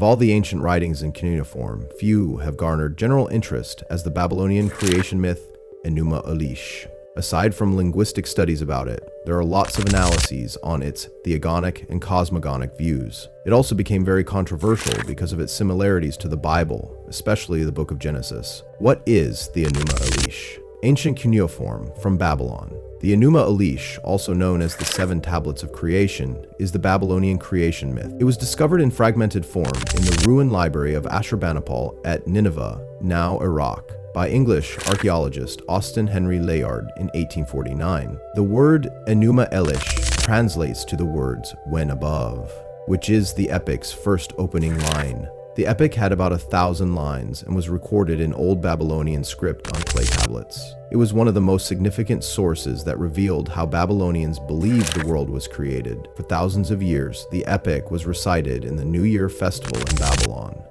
Of all the ancient writings in Cuneiform, few have garnered general interest as the Babylonian creation myth Enuma Elish. Aside from linguistic studies about it, there are lots of analyses on its theogonic and cosmogonic views. It also became very controversial because of its similarities to the Bible, especially the Book of Genesis. What is the Enuma Elish? Ancient cuneiform from Babylon. The Enuma Elish, also known as the Seven Tablets of Creation, is the Babylonian creation myth. It was discovered in fragmented form in the ruined library of Ashurbanipal at Nineveh, now Iraq, by English archaeologist Austen Henry Layard in 1849. The word Enuma Elish translates to the words "when above," which is the epic's first opening line. The epic had about 1,000 lines and was recorded in Old Babylonian script on clay tablets. It was one of the most significant sources that revealed how Babylonians believed the world was created. For thousands of years, the epic was recited in the New Year festival in Babylon.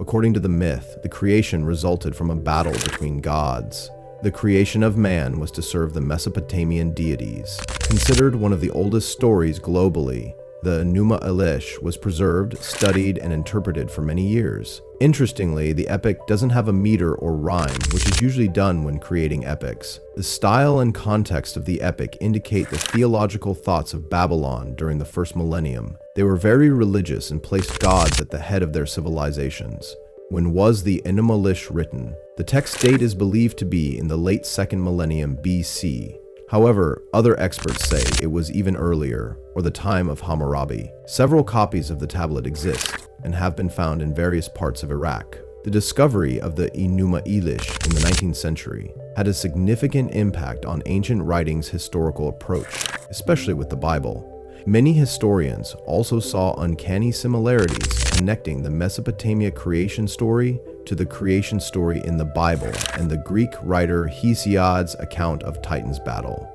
According to the myth, the creation resulted from a battle between gods. The creation of man was to serve the Mesopotamian deities. Considered one of the oldest stories globally, the Enuma Elish was preserved, studied, and interpreted for many years. Interestingly, the epic doesn't have a meter or rhyme, which is usually done when creating epics. The style and context of the epic indicate the theological thoughts of Babylon during the first millennium. They were very religious and placed gods at the head of their civilizations. When was the Enuma Elish written? The text date is believed to be in the late 2nd millennium BC. However, other experts say it was even earlier, or the time of Hammurabi. Several copies of the tablet exist and have been found in various parts of Iraq. The discovery of the Enuma Elish in the 19th century had a significant impact on ancient writing's historical approach, especially with the Bible. Many historians also saw uncanny similarities connecting the Mesopotamia creation story to the creation story in the Bible and the Greek writer Hesiod's account of Titan's battle.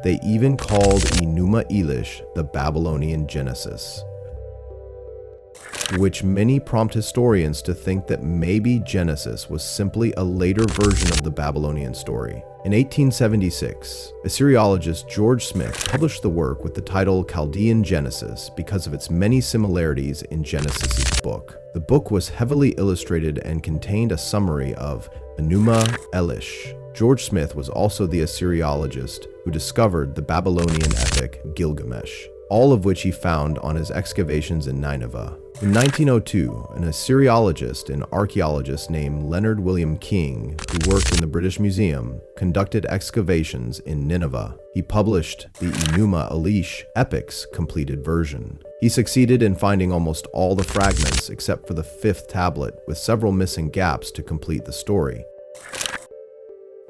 They even called Enuma Elish the Babylonian Genesis, which many prompt historians to think that maybe Genesis was simply a later version of the Babylonian story. In 1876, Assyriologist George Smith published the work with the title Chaldean Genesis because of its many similarities in Genesis's book. The book was heavily illustrated and contained a summary of Enuma Elish. George Smith was also the Assyriologist who discovered the Babylonian epic Gilgamesh, all of which he found on his excavations in Nineveh. In 1902, an Assyriologist and archaeologist named Leonard William King, who worked in the British Museum, conducted excavations in Nineveh. He published the Enuma Elish epic's completed version. He succeeded in finding almost all the fragments except for the 5th tablet, with several missing gaps to complete the story.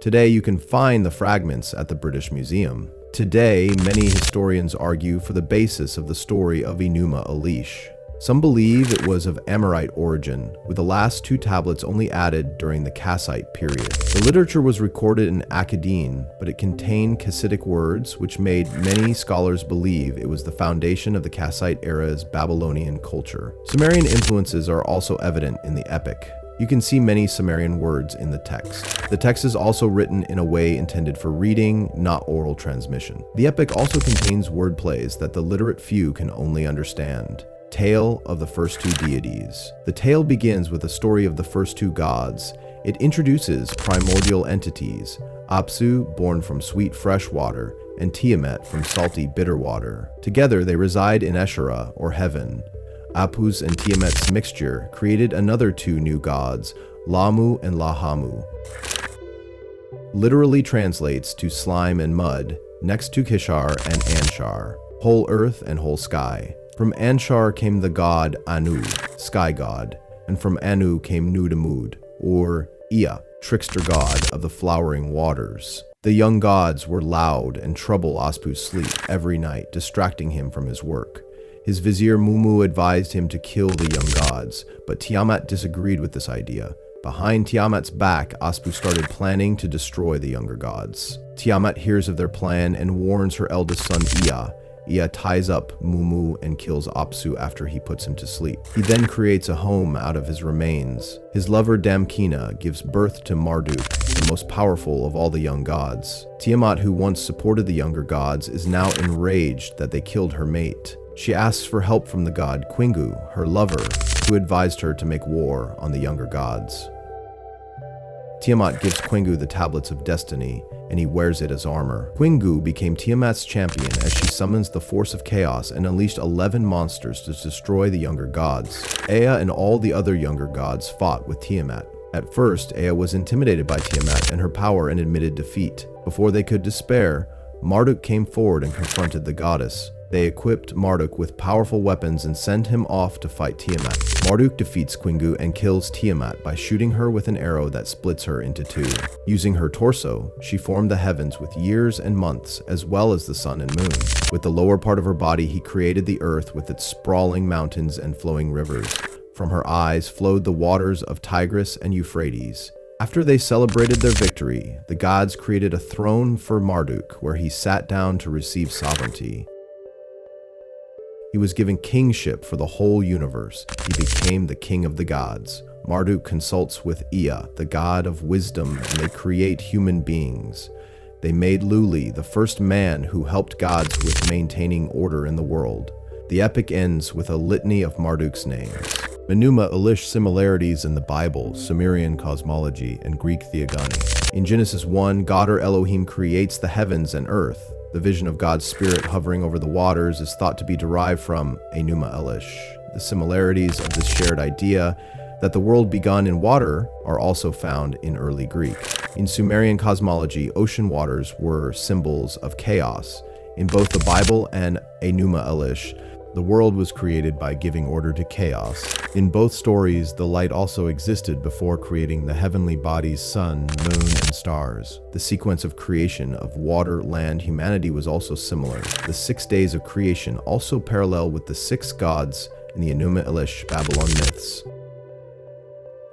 Today, you can find the fragments at the British Museum. Today, many historians argue for the basis of the story of Enuma Elish. Some believe it was of Amorite origin, with the last 2 tablets only added during the Kassite period. The literature was recorded in Akkadian, but it contained Kassitic words, which made many scholars believe it was the foundation of the Kassite era's Babylonian culture. Sumerian influences are also evident in the epic. You can see many Sumerian words in the text. The text is also written in a way intended for reading, not oral transmission. The epic also contains wordplays that the literate few can only understand. Tale of the first 2 deities. The tale begins with a story of the first 2 gods. It introduces primordial entities, Apsu, born from sweet fresh water, and Tiamat from salty bitter water. Together they reside in Eshera, or heaven. Apus and Tiamat's mixture created another 2 new gods, Lamu and Lahamu. Literally translates to slime and mud, next to Kishar and Anshar, whole earth and whole sky. From Anshar came the god Anu, sky god, and from Anu came Nudimmud, or Ea, trickster god of the flowering waters. The young gods were loud and trouble Aspu's sleep every night, distracting him from his work. His vizier Mumu advised him to kill the young gods, but Tiamat disagreed with this idea. Behind Tiamat's back, Aspu started planning to destroy the younger gods. Tiamat hears of their plan and warns her eldest son Ea. Ea ties up Mumu and kills Apsu after he puts him to sleep. He then creates a home out of his remains. His lover Damkina gives birth to Marduk, the most powerful of all the young gods. Tiamat, who once supported the younger gods, is now enraged that they killed her mate. She asks for help from the god Kingu, her lover, who advised her to make war on the younger gods. Tiamat gives Kingu the tablets of destiny, and he wears it as armor. Kingu became Tiamat's champion as she summons the force of chaos and unleashed 11 monsters to destroy the younger gods. Ea and all the other younger gods fought with Tiamat. At first, Ea was intimidated by Tiamat and her power and admitted defeat. Before they could despair, Marduk came forward and confronted the goddess. They equipped Marduk with powerful weapons and sent him off to fight Tiamat. Marduk defeats Kingu and kills Tiamat by shooting her with an arrow that splits her into two. Using her torso, she formed the heavens with years and months, as well as the sun and moon. With the lower part of her body, he created the earth with its sprawling mountains and flowing rivers. From her eyes flowed the waters of Tigris and Euphrates. After they celebrated their victory, the gods created a throne for Marduk, where he sat down to receive sovereignty. He was given kingship for the whole universe. He became the king of the gods. Marduk consults with Ea, the god of wisdom, and they create human beings. They made Luli, the first man who helped gods with maintaining order in the world. The epic ends with a litany of Marduk's names. Enuma Elish similarities in the Bible, Sumerian cosmology, and Greek theogony. In Genesis 1, God or Elohim creates the heavens and earth. The vision of God's spirit hovering over the waters is thought to be derived from Enuma Elish. The similarities of this shared idea that the world begun in water are also found in early Greek. In Sumerian cosmology, ocean waters were symbols of chaos. In both the Bible and Enuma Elish, the world was created by giving order to chaos. In both stories, the light also existed before creating the heavenly bodies, sun, moon, and stars. The sequence of creation of water, land, humanity was also similar. The 6 days of creation also parallel with the 6 gods in the Enuma Elish Babylon myths.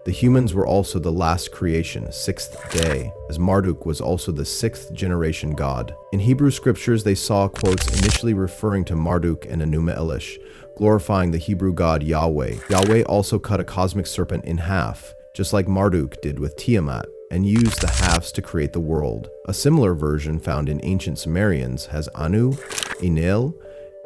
The humans were also the last creation, 6th day, as Marduk was also the 6th generation god. In Hebrew scriptures, they saw quotes initially referring to Marduk and Enuma Elish, glorifying the Hebrew god Yahweh. Yahweh also cut a cosmic serpent in half, just like Marduk did with Tiamat, and used the halves to create the world. A similar version found in ancient Sumerians has Anu, Enlil,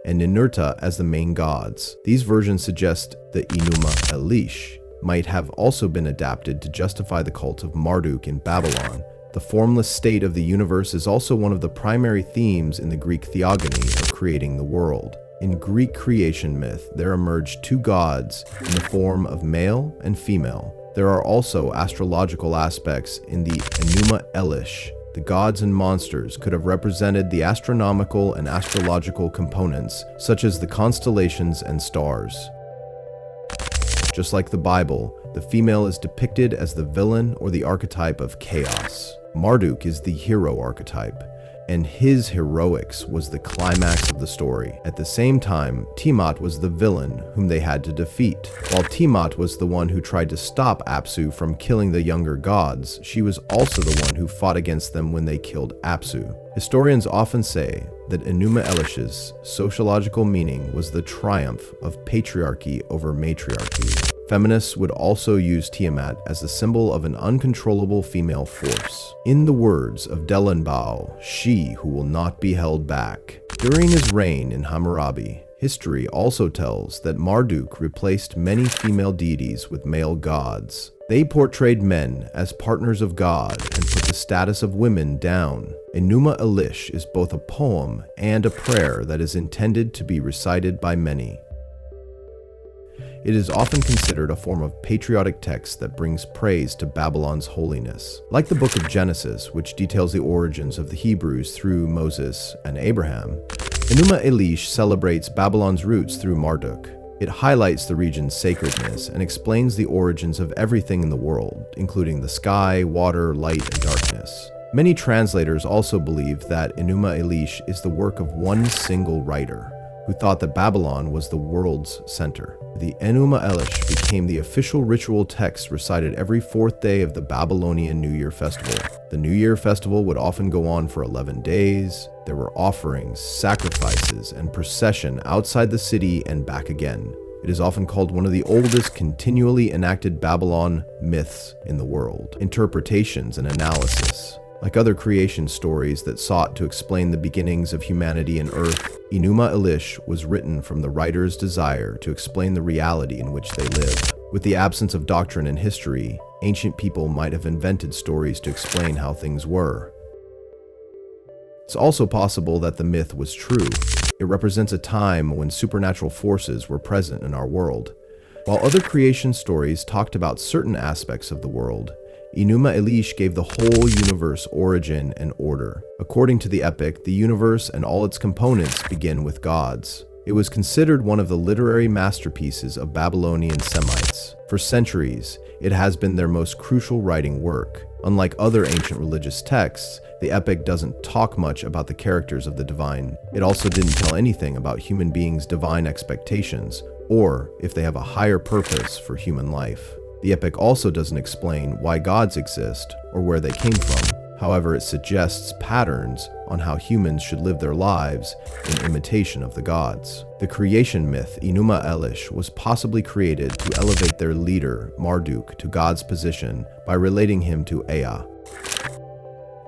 and Ninurta as the main gods. These versions suggest the Enuma Elish might have also been adapted to justify the cult of Marduk in Babylon. The formless state of the universe is also one of the primary themes in the Greek theogony of creating the world. In Greek creation myth, there emerged 2 gods in the form of male and female. There are also astrological aspects in the Enuma Elish. The gods and monsters could have represented the astronomical and astrological components, such as the constellations and stars. Just like the Bible, the female is depicted as the villain or the archetype of chaos. Marduk is the hero archetype, and his heroics was the climax of the story. At the same time, Tiamat was the villain whom they had to defeat. While Tiamat was the one who tried to stop Apsu from killing the younger gods, she was also the one who fought against them when they killed Apsu. Historians often say that Enuma Elish's sociological meaning was the triumph of patriarchy over matriarchy. Feminists would also use Tiamat as a symbol of an uncontrollable female force. In the words of Dellenbaugh, she who will not be held back. During his reign in Hammurabi, history also tells that Marduk replaced many female deities with male gods. They portrayed men as partners of God and put the status of women down. Enuma Elish is both a poem and a prayer that is intended to be recited by many. It is often considered a form of patriotic text that brings praise to Babylon's holiness. Like the book of Genesis, which details the origins of the Hebrews through Moses and Abraham, Enuma Elish celebrates Babylon's roots through Marduk. It highlights the region's sacredness and explains the origins of everything in the world, including the sky, water, light, and darkness. Many translators also believe that Enuma Elish is the work of one single writer, who thought that Babylon was the world's center. The Enuma Elish became the official ritual text recited every 4th day of the Babylonian New Year festival. The New Year festival would often go on for 11 days. There were offerings, sacrifices, and procession outside the city and back again. It is often called one of the oldest continually enacted Babylon myths in the world. Interpretations and analysis. Like other creation stories that sought to explain the beginnings of humanity and Earth, Enuma Elish was written from the writer's desire to explain the reality in which they live. With the absence of doctrine and history, ancient people might have invented stories to explain how things were. It's also possible that the myth was true. It represents a time when supernatural forces were present in our world. While other creation stories talked about certain aspects of the world, Enuma Elish gave the whole universe origin and order. According to the epic, the universe and all its components begin with gods. It was considered one of the literary masterpieces of Babylonian Semites. For centuries, it has been their most crucial writing work. Unlike other ancient religious texts, the epic doesn't talk much about the characters of the divine. It also didn't tell anything about human beings' divine expectations, or if they have a higher purpose for human life. The epic also doesn't explain why gods exist or where they came from. However, it suggests patterns on how humans should live their lives in imitation of the gods. The creation myth Enuma Elish was possibly created to elevate their leader, Marduk, to God's position by relating him to Ea.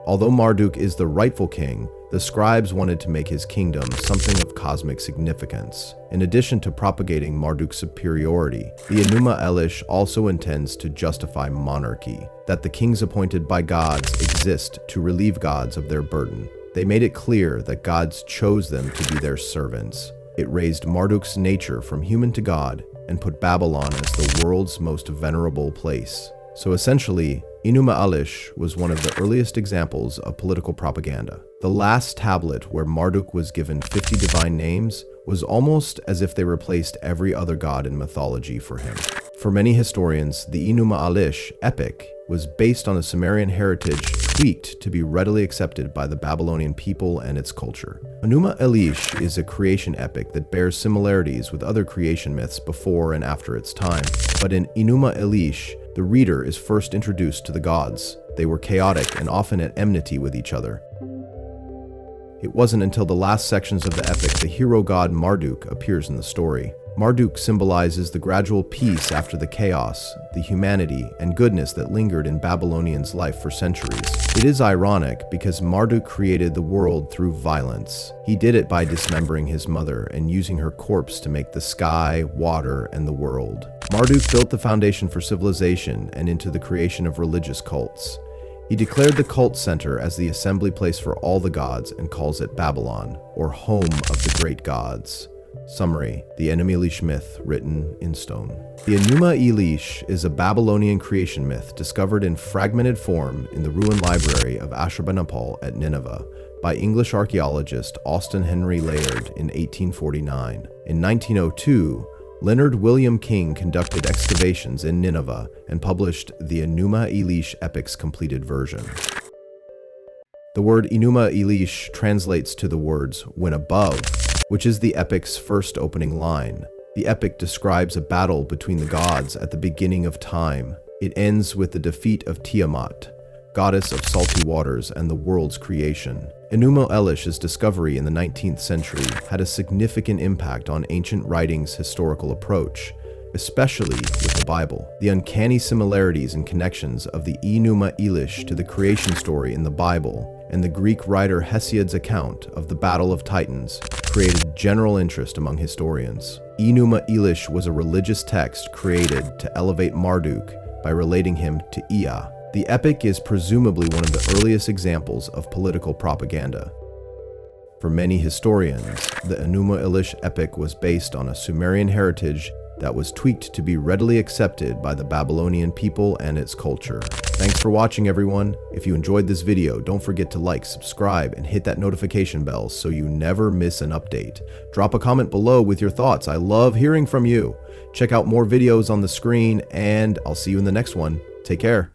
Although Marduk is the rightful king, the scribes wanted to make his kingdom something of cosmic significance. In addition to propagating Marduk's superiority, the Enuma Elish also intends to justify monarchy, that the kings appointed by gods exist to relieve gods of their burden. They made it clear that gods chose them to be their servants. It raised Marduk's nature from human to god and put Babylon as the world's most venerable place. So essentially, Enuma Elish was one of the earliest examples of political propaganda. The last tablet where Marduk was given 50 divine names was almost as if they replaced every other god in mythology for him. For many historians, the Enuma Elish epic was based on a Sumerian heritage tweaked to be readily accepted by the Babylonian people and its culture. Enuma Elish is a creation epic that bears similarities with other creation myths before and after its time. But in Enuma Elish, the reader is first introduced to the gods. They were chaotic and often at enmity with each other. It wasn't until the last sections of the epic the hero god Marduk appears in the story. Marduk symbolizes the gradual peace after the chaos, the humanity, and goodness that lingered in Babylonians' life for centuries. It is ironic because Marduk created the world through violence. He did it by dismembering his mother and using her corpse to make the sky, water, and the world. Marduk built the foundation for civilization and into the creation of religious cults. He declared the cult center as the assembly place for all the gods and calls it Babylon, or home of the great gods. Summary: the Enuma Elish myth written in stone. The Enuma Elish is a Babylonian creation myth discovered in fragmented form in the ruined library of Ashurbanipal at Nineveh by English archaeologist Austen Henry Layard in 1849. In 1902, Leonard William King conducted excavations in Nineveh and published the Enuma Elish epic's completed version. The word Enuma Elish translates to the words "when above," which is the epic's first opening line. The epic describes a battle between the gods at the beginning of time. It ends with the defeat of Tiamat, goddess of salty waters and the world's creation. Enuma Elish's discovery in the 19th century had a significant impact on ancient writing's historical approach, especially with the Bible. The uncanny similarities and connections of the Enuma Elish to the creation story in the Bible and the Greek writer Hesiod's account of the Battle of Titans created general interest among historians. Enuma Elish was a religious text created to elevate Marduk by relating him to Ea. The epic is presumably one of the earliest examples of political propaganda. For many historians, the Enuma Elish epic was based on a Sumerian heritage that was tweaked to be readily accepted by the Babylonian people and its culture. Thanks for watching, everyone. If you enjoyed this video, don't forget to like, subscribe, and hit that notification bell so you never miss an update. Drop a comment below with your thoughts. I love hearing from you. Check out more videos on the screen, and I'll see you in the next one. Take care.